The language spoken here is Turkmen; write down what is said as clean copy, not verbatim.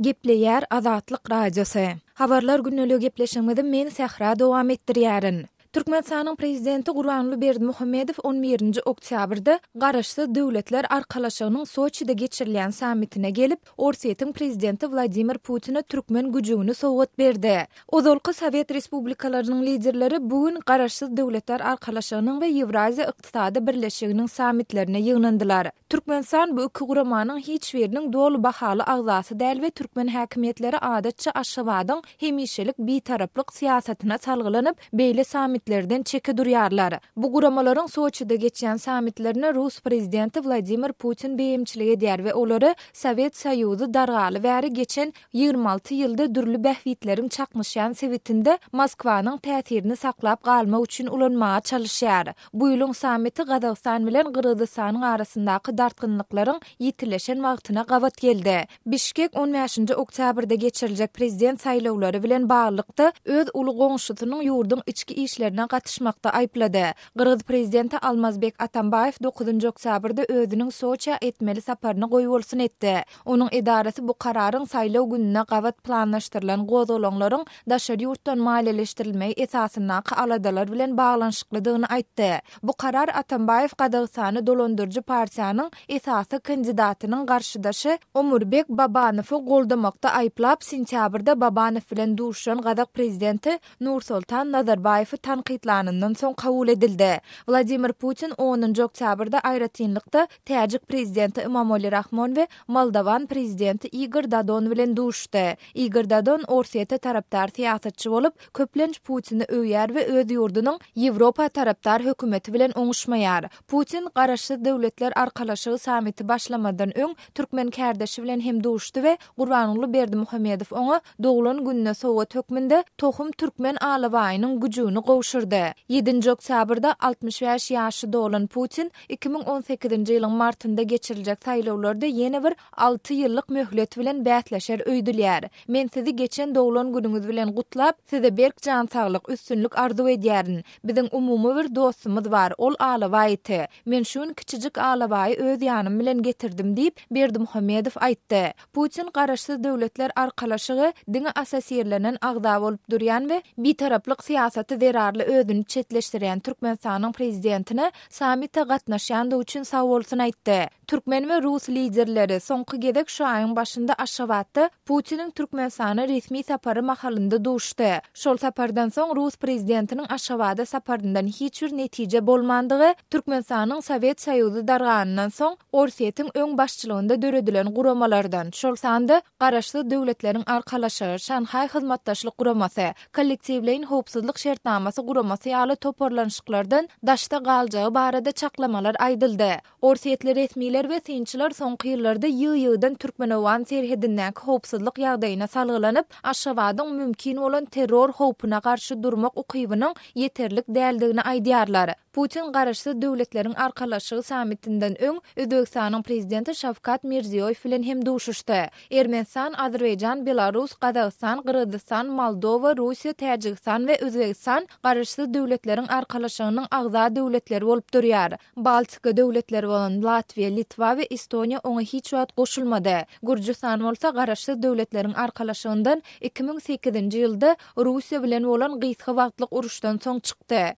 Gepleýär Azatlyk Radiosu. Habarlar günnäli gepleşmegde men Sähra dowam etdirýärin. Türkmenistanyň prezidenti Gurbanly Berdimuhammedow 11-nji oktýabrda Garaşsyz döwletler arkalaşygynyň Soçida geçirilýän sammitine gelip, Orsetýanyň prezidenti Vladimir Putin'e türkmen güjüni sowgat berdi. Ozalky Sowet respublikalarynyň liderleri bugün Garaşsyz döwletler arkalaşygynyň we Ewraziýa ykdysady birleşiginiň sammitlerine ýygnandylar. Türkmenistan bu iki guramanyň hiç biriniň dolu bahaly agzasy däl we türkmen häkimetleri adatça Aşgabatyň hemişelik bitaraplyk siýasatyna salgylanyp, beýle sammitlerden çeki durýarlar. Bu guramalaryň Soçida geçýän sammitlerine Rus prezidenti Vladimir Putin beýimçilik edýär we olary Sowet Soýuzy dargaly bäri geçen 26 ýylda dürli bähwitleriň çakmışýan Sowetinde Moskwanyň täsirini saklap galmak üçin ulanmaga çalışýar. Bu ýylyň sammiti Gazagystan bilen Gyrgyzstanyň arasyndaky dartgynlyklaryň ýitileşen wagtyna gawat geldi. Bişkek 15-nji oktýabrda geçiriljek prezident saýlawlary bilen baglykda öz uly goňşusynyň ýurdun içki işlerine gatışmakda aýplady. Gyrgyz prezidenti Almazbek Atambayew 9-njy oktýabrda özüniň Soçya etmeli saparyny goýup bolsun etdi. Onuň edarasy bu kararyň saýlaw gününe gawat planlaşdyrylan gozolaňlaryň daşary ýurtdan maliýeleşdirilmegi esasyndaky aladalar bilen baglanşyklydygyny aýtdy. Bu karar Atambayew Gazagystany dolandyrjy partiýanyň esasy kandidatynyň garşydaşy Omurbek Babanowy goldamakda aýplap, sentýabrda Babanow bilen duşan Gazag prezidenti Nursultan Nazarbayew tanqidlanyndan soň kabul edildi. Vladimir Putin 10-njy oktýabrda aýratynlykda Täjik prezidenti Emomali Rahmon we Moldowan prezidenti Igor Dodon bilen duşdy. Igor Dodon Orsetýa tarapdar siýasatçy bolup, köplenç Putini öýär we öz ýurdunyň Ýewropa tarapdar hökümeti bilen oňuşmaýar. Putin Garaşsyz döwletler arkalaşygy sammiti başlamadan öň türkmen kärdeşi bilen hem duşdy we Gurbanly Berdimuhammedow oňa doglan gününe sowgat hökmünde tohum türkmen alabaýynyň güjüni gowşurdy. 7-nji oktýabrda 65 ýaşy dolan Putin 2018-nji ýylyň martynda geçiriljek saýlawlarda ýene bir 6 ýyllyk möhlet bilen bätleşer öýdülýär. Men sizi geçen doglan günüňiz bilen gutlap, size berk jan saglyk, üstünlük arzu edýärin. Biziň umumy bir dostumyz bar, ol alabaýy. Men şuň kiçijik alabaýy öz ýanym bilen getirdim diýip Berdimuhammedow aýtdy. Putin Garaşsyz döwletler arkalaşygy diňe asasirlenen agda bolup durýan we bitaraplyk siýasaty zerarly özüni çetleşdirýän Türkmenistanyň prezidentine sammitde gatnaşýandy üçin sag bolsun aýtdy. Türkmen we Rus liderleri soňky gedek şu aýyň başynda Aşgabatda Putiniň Türkmenistana resmi sapary mahalynda duşdy. Şol sapardan soň Rus prezidentiniň Aşgabada saparyndan hiç bir netije bolmandygy Türkmenistanyň Sowet Soýuzy darganyndan soň Orsetýanyň öň başçylygynda döredilen guramalardan. Şol sanda Garaşsyz döwletleriň arkalaşygy Şanhay hyzmatdaşlyk guramasy, kollektiwleýin howpsuzlyk şertnamasy guramasy ýaly toparlanşyklardan daşda galjagy barada çaklamalar aýdyldy. Orsetýa resmiler we synçylar soňky ýyllarda ýygy-ýygydan Türkmenowan serhedindäki howpsuzlyk ýagdaýyna salgylanyp, Aşgabatyň mümkin bolan terror howpuna garşy durmak ukybynyň ýeterlik däldigini aýdýarlar. Putin Garaşsyz döwletleriň arkalaşygy sammitinden öň Özbegistanyň prezidenti Şawkat Mirziýoýew bilen hem duşuşdy. Ermenistan, Azerbaýjan, Belarus, Gazagystan, Gyrgyzstan, Moldowa, Russiýa, Täjikistan we Özbegistan Garaşsyz döwletleriň arkalaşygynyň agza döwletleri bolup durýar. Baltika döwletleri bolan Latviýa, Litwa we Estoniýa oňa hiç wagt goşulmady. Gürjistan bolsa Garaşsyz döwletleriň arkalaşygyndan 2008-nji ýylda Russiýa bilen bolan gysga wagtlyk uruşdan soň çykdy.